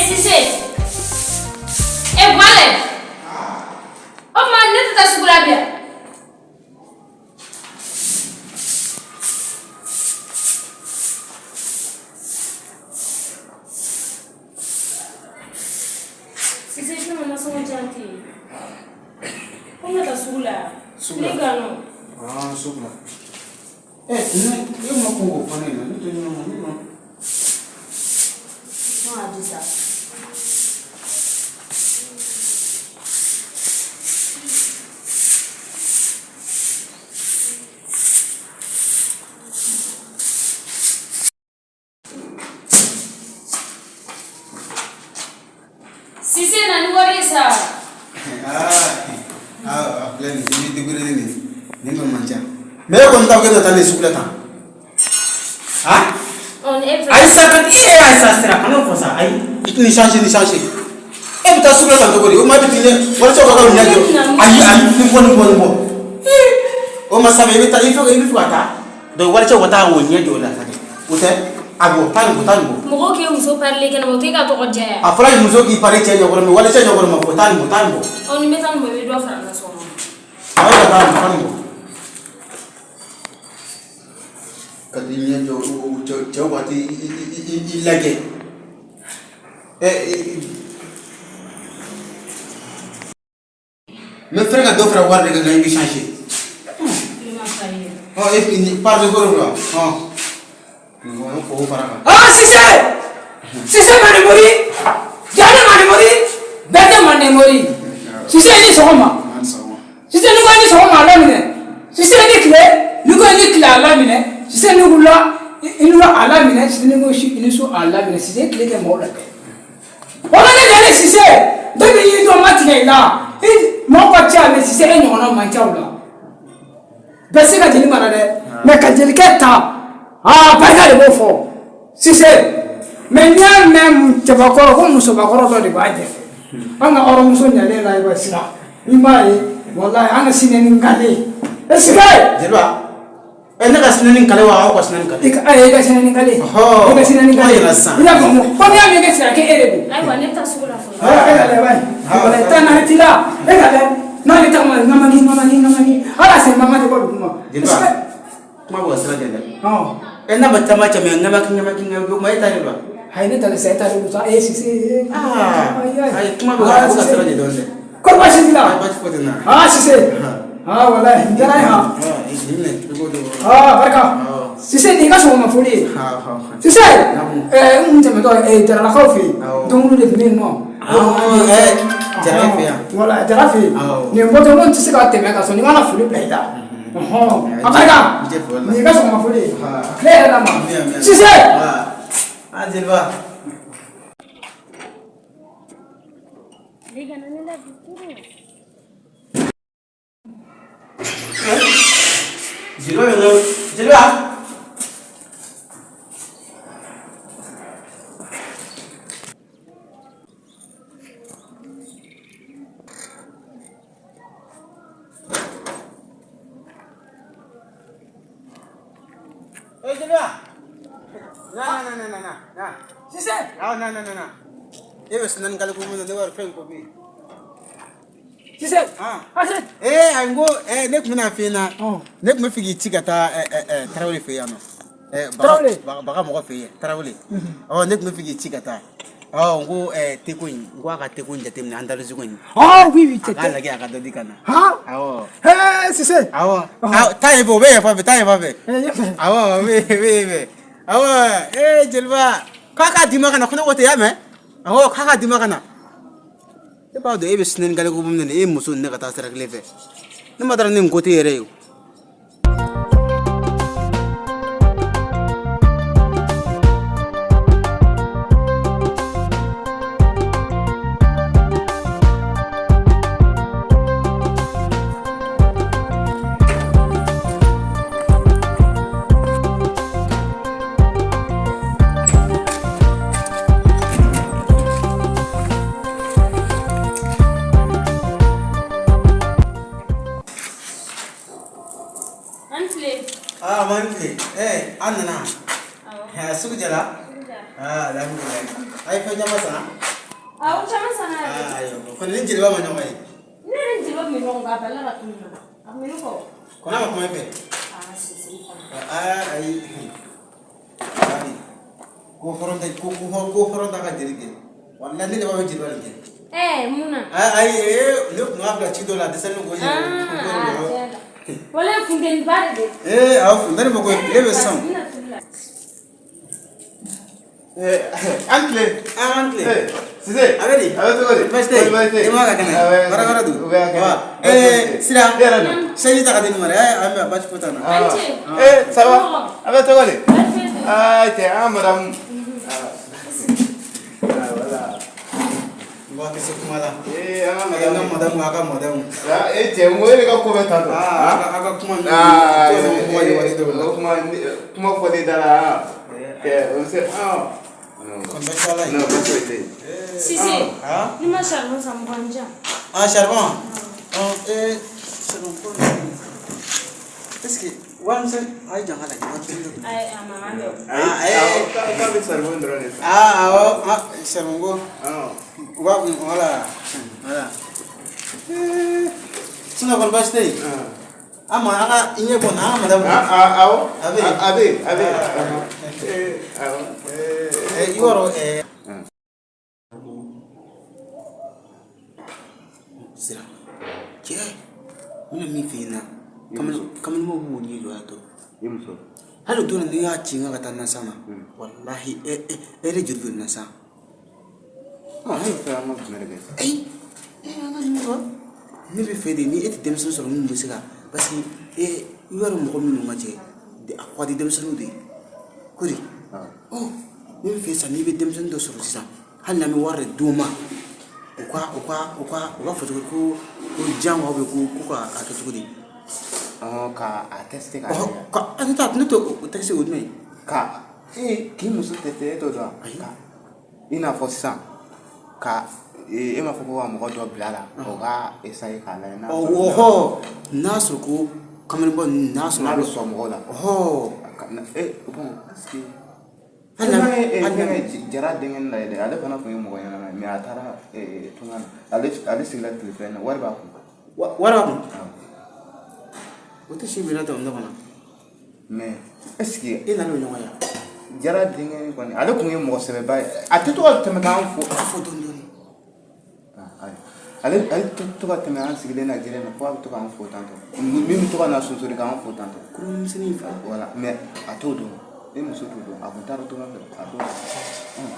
si c'est. Et voilà. Oh man, ne t'as pas la bien. Si c'est je me sens gentille. Comment t'as soula? Soula. Les gars non. Ah, soula. Eu não pongo panela, não tenho não. Não há disso. Si c'est na nuari ça. Pleni, ini digure ni manca. Me ko nta ko ta ni soula ta. On est prêt. Ai sakat ai sastra kana ko sa ai ni change. E bita soula ta ko ri o ma bitile wala ko ka nyajo. Ai ni bo. O ma sabe bita ifo ata. Do wala ko ta wo nyajo la sa. Ute abo tan bo. Mo ko muso parler kana mo te ka to ko jaya. Afra muso ki pare che nyogoro me wala che nyogoro ma ko tan bo. On y met un bébé doit faire la somme. Ai tan bo. Kadinya jo wati ilage me frega do fra guarda che ngai changer oh e ni parle goro là non ko fara si c'est mane mori jana mane mori bete mane mori si c'est ni soma si c'est nous ni soma la mine si c'est ni clé nous ni clé la mine si c'est nous là il a à la mine si nous il sont à la mine si c'est clé que moi là on a déjà si c'est depuis il doit matin là mon papa mais si c'est un on a manqué là parce que j'ai dit mais quand j'ai ta pas ça le bon fort si c'est mais bien même tu vas encore comme ça va encore dans les bagues on a or muso nyale la iba sira imai wallahi ana sineni ngale esikai jelwa ene ka sineni kale wa ko sineni kale ka sineni kale ka sineni kale ina ko ko ya me ke sira ke erebu Ai wa ne ta soula fo. le bai wala tana tila le na ni tama ngamani ala se mama de ko duma jelwa kuma bo sira jende ena batama cha me ngama ma ita jelwa hai ne tale sai tale musa si ai kuma bo ko sira jende donde ko ba shi dila ba ko tena si wallahi jarai barka si c'est des gars sur ma folie si c'est on te met dans la coffee donc nous devenons non voilà jarafi ni moto mon tu sais quand tu mets quand on a folie plaida barka ni gars sur ma folie clair là si c'est jelwa Les gars, on est là. jelwa na si c'est na ebe sinan kala ko mun da war fen ko bi si c'est ango ne kuma fina ne kuma figi tigata tarawle fe yano baga mo ko fe tarawle ne kuma figi tigata ngo tekun ngo aka tekun jatem ne andalu zugun oui tete ala ge aka dodi kana si c'est taye bo be jelba kaka dimaka na kuna wote yame kaka dimaka na e ba do e besnen gale ko bumne e musun ne kata sara lefe ne madara ne ngote yere yo manke anna sugu jala alhamdulillah ay fa jama sana Aku cuma sana. Ayo, kon ni jilba ma nyamay. Ni jilba mi nong ga bala ra tunna. Ami ko. Kona ma kuma fe. Sisi. Ay. Ay. Ko horonda ka dirige. Wallahi ni ba jilba ni. Muna. Ay, look ngabla chidola desal ngo je. Wala funden barde. Aw fundani mo ko lebe sam. Uncle. Sise. Agadi. Baste. Ema ka kana. Bara du. Sira. Sayi ta kadini mare. Ay am bach putana. Ça va? Avec toi, allez. Ah, t'es un madame. Voilà. Ngwa kese kumala. Madam. T'es moi, les gars, comment t'as? Aga kuma. Comment faut dire là? On sait. Kon ba sala. Non, pas souhaité. Sisi. Ni ma charbon sa mbanja. Charbon. Charbon ko. Est-ce que wan sen ay jangala ki wat. Ay amando. Quand le cerveau drone. Charbon go. Voilà. Sina kon ba stay. Ama aga inye bon madam. Abe. Yoro Sira. Ke. Mina mi fina. Kamu mo bu ni do ato. Yimso. Halo do ni ya chinga kata na sama. Wallahi ere judu na sa. Ayo fa ma merege. Ana ni mo. Ni be fede ni eti dem so so mu musika parce que yoro mo ko minu ngaje de akwa di dem so de. Kuri. Ni be fesa ni be dem so do so sisa. Hal na mi warre duma. Uka foto ko jangwa be ko ka akatugudi. Ka atteste ka. Ka anta to taxi udme. Ka ki musu tete to do. Ka ina fo san. Ka ma fo ko mo do blala. O ga esai ka la na. Nasu ko kamel bon nasu na so mo la. Bon aski Ana jara dengan la de ada fana ko mo ko yana mi atara tunga ale sila telefon warba ko Wata shi bina ta onda bana. Mais est-ce que ina no nyoma ya. Jara dengan ko ni ale ko mo sebe bay ate to teme kan fo don doni. Ale to teme an sigile na jere na fo to kan fo tanto. Mi to kan na so so kan fo tanto. Kuru misini fa. Voilà mais atodo e mo so to do abuntaro to na atodo.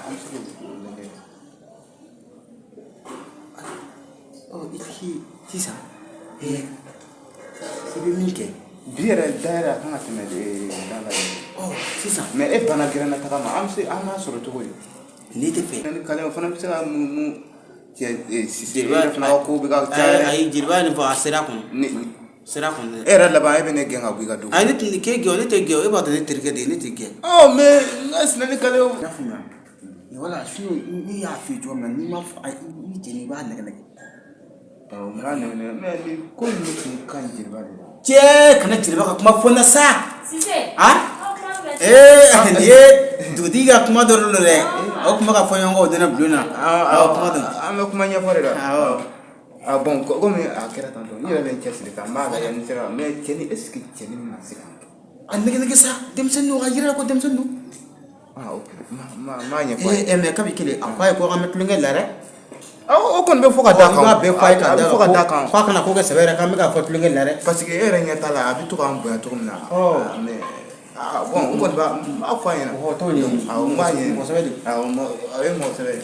Am so Iki sisa. Ibi milke. Biere daira kan ateme de dala. Sisa. Mais e bana grena ta ma am se ama soro to goyi. Ni te fe. Ni kale fana bi se mu si se fana ko bi ga ay jirba ni fa sera kun. ni Sera kun. Era la ba e bene genga bi ga do. Ay ni ke gyo ni te gyo e ba de terke de ni te ge. Mais ngas na ni kale Na fuma. Ni wala shino ni ya fi jo man ni ma fa ni je ni ba na na. Mais ni ko ni kan jirba de. Che kana jirba ka kuma fona sa. Sise. Dudiga kuma dorlo le. O kuma ka fonyo ngo dena bluna. Kuma don. Am kuma nya fore da. Bon ko mi akira tanto. Ni la ben chesi ka ma ga ni sera mais cheni eski cheni na sika. Nige sa dem sen no ajira ko dem sen no. Okay. Ma nya fore. Me ka bi kile akwai ko ga metlunge lare. O kon be foka da kan. Be fay ka da. Foka da kan. Fa kana ko ga sebere ka me ka fotlunge lare. Parce que era nya tala abi to kan bo to na. Mais bon, on va faire mo sabedi. Mo sabedi.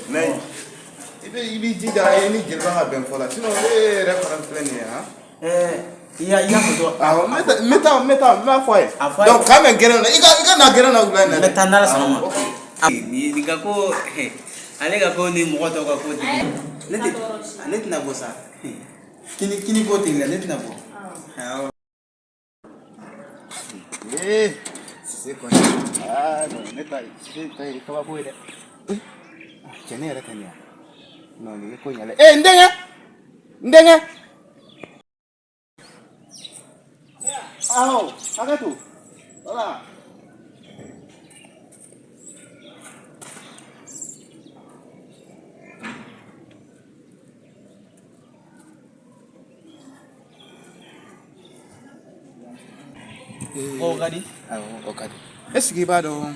Mais il dit da ni jirba ben fola. Sinon référence plein Ya foto. Meta ma foi. Donc quand même guerre iga na guerre na gula. Meta na sama. Ni diga ko ale ga ko ni mo to ka ko ti. Net na bosa. Kini ko ti la net na bo. C'est quoi? Non, neta, c'est quoi pour elle? Tiens, elle est là. Non, il est quoi elle? Ndenga. Arrête tout. Voilà. O ka di awɔ o ka di est ce que i b'a dɔn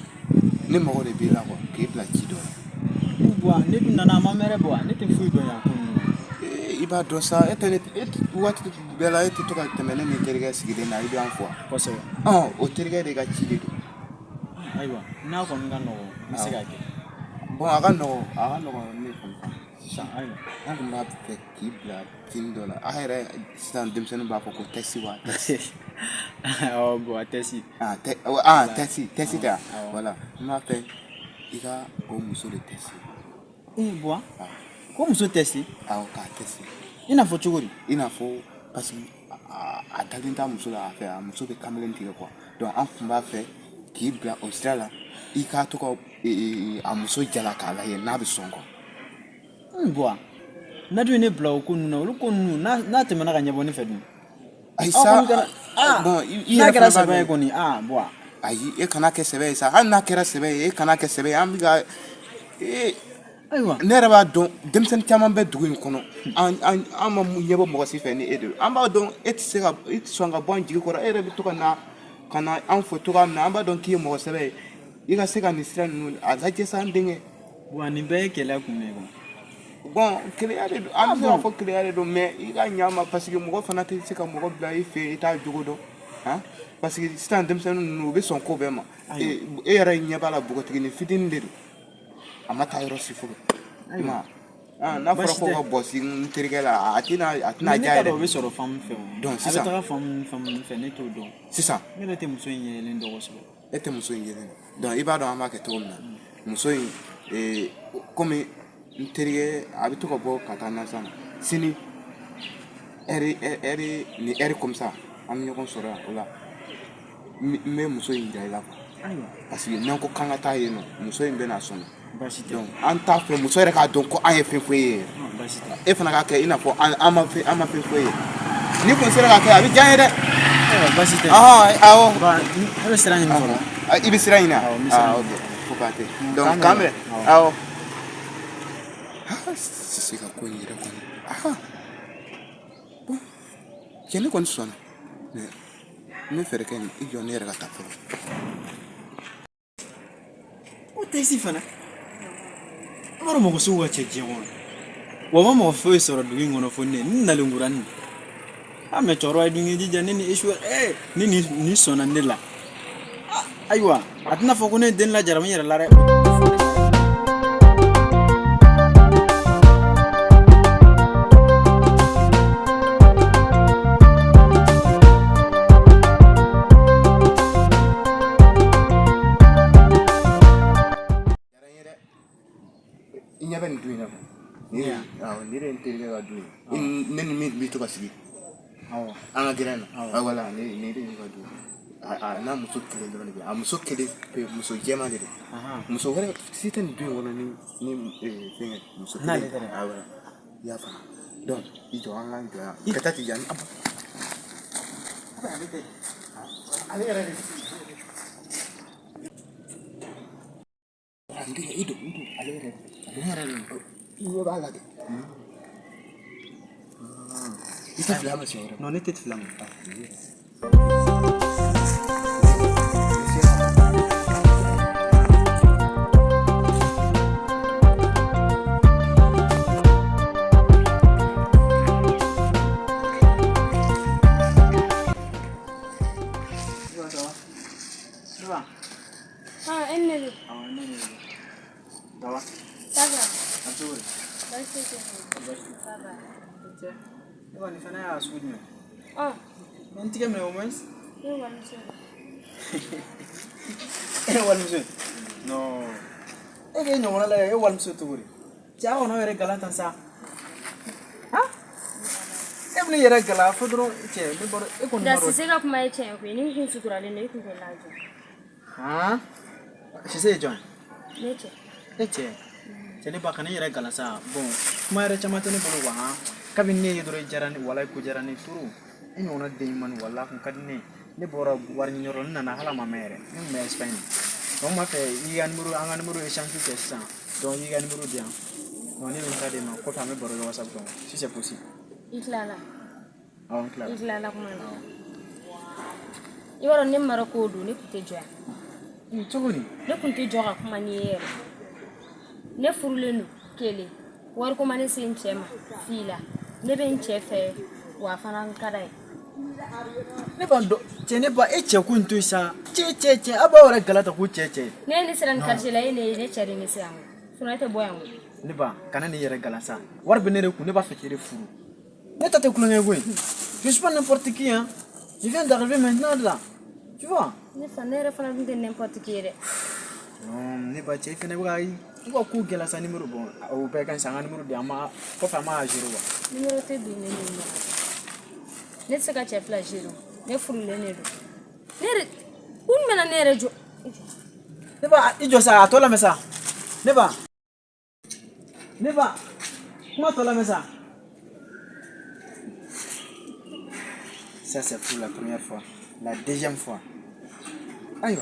ne mago de b'i la quoi k'e bila ci dɔ la bɔn ne dun nana a ma mɛrɛ bɔ ne tɛ foyi dɔn yan ko ninnu i b'a dɔn sa e tɛ waati bɛɛ la e tɛ to ka tɛmɛ ne ni terikɛ sigilen na i bɛ an fɔ kosɛbɛ o terikɛ de ka ci de don ayiwa n'a kɔni ka nɔgɔ n bɛ se k'a kɛ bon a ka nɔgɔn ne fana sisan ayiwa an tun b'a fɛ k'i bila cin dɔ la a yɛrɛ sisan denmisɛnninw b'a fɔ ko tɛsi wa tɛsi awɔ bɔn a tɛ si tɛsi tɛ voilà n b'a fɛ i ka o muso de tɛsi bɔn ko muso tɛ si awɔ k'a tɛsi i n'a fɔ cogo di i n'a fɔ parce que a dalen t'a muso la a fɛ a muso bɛ kamalen tigɛ quoi donc an tun b'a fɛ k'i bila o sira la i k'a to ka a muso jala k'a lajɛ n'a bɛ sɔn quoi bɔn na dun ye ne bila o ko ninnu na olu ko ninnu n'a tɛmɛna ka ɲɛbɔ ne fɛ dun ayi sa bon n'a kɛra sɛbɛn ye kɔni bɔn ayi e kana kɛ sɛbɛn ye sa hali n'a kɛra sɛbɛn ye e kana kɛ sɛbɛn ye an bɛ ka ayiwa ne yɛrɛ b'a dɔn denmisɛnnin caman bɛ dugu in kɔnɔ an ma ɲɛbɔ mɔgɔ si fɛ ni e de an b'a dɔn e tɛ sɔn ka bɔ an jigi kɔrɔ e yɛrɛ bɛ to ka na an fɔ cogoya min na an b'a dɔn k'i ye mɔgɔ sɛbɛn ye i ka se ka nin sira ninnu a lajɛ sa an denkɛ bɔn nin bɛɛ ye kɛlɛ kun ye kɔni bon kelenya de don an bɛ se k'a fɔ kelenya de don mais i ka ɲa ma parce que mɔgɔ fana tɛ se ka mɔgɔ bila i fɛ i t'a jogo dɔn han parce que sisan denmisɛnnin ninnu u bɛ sɔn ko bɛɛ ma e yɛrɛ ɲɛ b'a la npogotiginin fitinin de don a ma taa yɔrɔ si fɔlɔ n'a fɔra ko ka bɔsi n terikɛ la a tɛna diya yɛrɛ o bɛ sɔrɔ fan min fɛ o donc sisan a bɛ taga fan min fɛ ne t'o dɔn sisan ne yɛrɛ tɛ muso in yɛlɛlen dɔn kosɛbɛ e tɛ muso in yɛlɛ donc i b'a dɔn an b'a kɛ cogo min na muso in komi n terikɛ a bɛ to ka bɔ ka taa nansa na sini ni ɛri comme ça an bɛ ɲɔgɔn sɔrɔ yan o la n bɛ muso in jira i la ayiwa parce que n'an ko k'an ka taa yen nɔ muso in bɛna sɔn baasi tɛ donc an t'a fɛ muso yɛrɛ k'a dɔn ko an ye fɛn foyi ye baasi tɛ e fana k'a kɛ i n'a fɔ an ma fɛn foyi ye ni kun sera k'a kɛ a bɛ diya n ye dɛ ayiwa baasi tɛ awɔ e bɛ sira ɲini fɔlɔ i bɛ sira ɲini a ok fo k'a kɛ donc k'an bɛn awɔ Sise ka ko in yɛrɛ kɔni bon cɛ ne kɔni sɔnna mais n bɛ fɛɛrɛ kɛ i jɔ ne yɛrɛ ka taa fɔlɔ o tɛ si fana an b'a dɔn mɔgɔ sugu ka cɛ diɲɛ kɔnɔ wa ma mɔgɔ foyi sɔrɔ dugu in kɔnɔ fo ne nalen kuranin mɛ cɛkɔrɔba ye dun k'i jija ne ni esuwɛ ni nin sɔnna ne la ayiwa a tɛna fɔ ko ne ye den lajarabi n yɛrɛ la dɛ i ɲɛ bɛ nin du in na ni de n terikɛ ka du ye ne ni min bɛ to ka sigi an ka gɛrɛn na voilà ni de ka du n'a muso kelen dɔrɔn de bɛ a muso kelen muso jɛman de don muso wɛrɛ si tɛ nin du in kɔnɔ ni fɛnkɛ muso kelen voilà i y'a faamu donc i jɔ an ka jɔ yan ka taa ti yan ale yɛrɛ de i don ale yɛrɛ i ɲɛ b'a la de i tɛ fili a ma siɲɛ wɛrɛ non ne tɛ fila ma Ni fana y'a sugu jumɛn mɛ n tigɛ minɛ au moins e ye walimuso non e k'e ɲɔgɔnna lajɛ e ye walimuso cogo di cɛ a kɔnɔ yɛrɛ gala tan sa e bɛna i yɛrɛ gala fo dɔrɔn cɛ ne bɔra e kɔni b'a dɔn Sise ka kuma ye tiɲɛ koyi ni kun suturalen don e kun tɛ lajɛ Sise ye jɔn ne cɛ e cɛ cɛ ne ba kana i yɛrɛ gala sa bon kuma yɛrɛ caman tɛ ne bolo quoi kabini ne ye dɔrɔn i diyara ne wala ko diyara ne furu e ɲɔgɔnna den ɲuman ni wala kun ka di ne ne bɔra wari ɲini yɔrɔ ne nana hala ma mɛn yɛrɛ ne kun bɛ Espagne donc n b'a fɛ i ka numéro an ka numéro échange kɛ sisan donc i ka numéro di yan donc ne bɛ n ta d'e ma kɔfɛ an bɛ baro kɛ WhatsApp kɔnɔ si c'est possible i tilala awɔ n tilala i tilala kuma na yɔrɔ ne mara k'o don ne kun tɛ jɔ yan. Cogo di? Ne kun tɛ jɔ ka kuma n'i ye yɛrɛ. Ne furulen don kelen wari ko ma ne se n cɛ ma f'i la ne bɛ n cɛ fɛ wa fana n ka d'a ye. Ne b'a dɔn cɛ ne ba e cɛ ko in to yen sa cɛ a b'aw yɛrɛ galata ko cɛ. Ne ne sera nin quartier la e ne cɛ de ne se yan sinon e tɛ bɔ yan o. Ne ba kana ne yɛrɛ gala sa wari bɛ ne de kun ne b'a fɛ k'e de furu ne ta tɛ kulonkɛ koyi je suis pas n'importe qui hein je viens d'arriver maintenant là tu vois. Ne fa ne yɛrɛ fana dun tɛ n'importe qui ye dɛ. non ne ba cɛ fɛnɛ bɛ ka ko gɛlɛya sa numéro bɔn o bɛɛ ka ɲi sa n ka numéro di a ma kɔfɛ a ma agir wa. Numéro tɛ don ne ni ɲɔgɔn ne tɛ se ka cɛ fila gérer ne furulen de don ne yɛrɛ kun jumɛn na ne yɛrɛ jɔ. Ne ba i jɔ sa a tɔ lamɛn sa ne ba kuma tɔ lamɛn sa. Ça c'est pour la première fois. La deuxième fois. Aïe.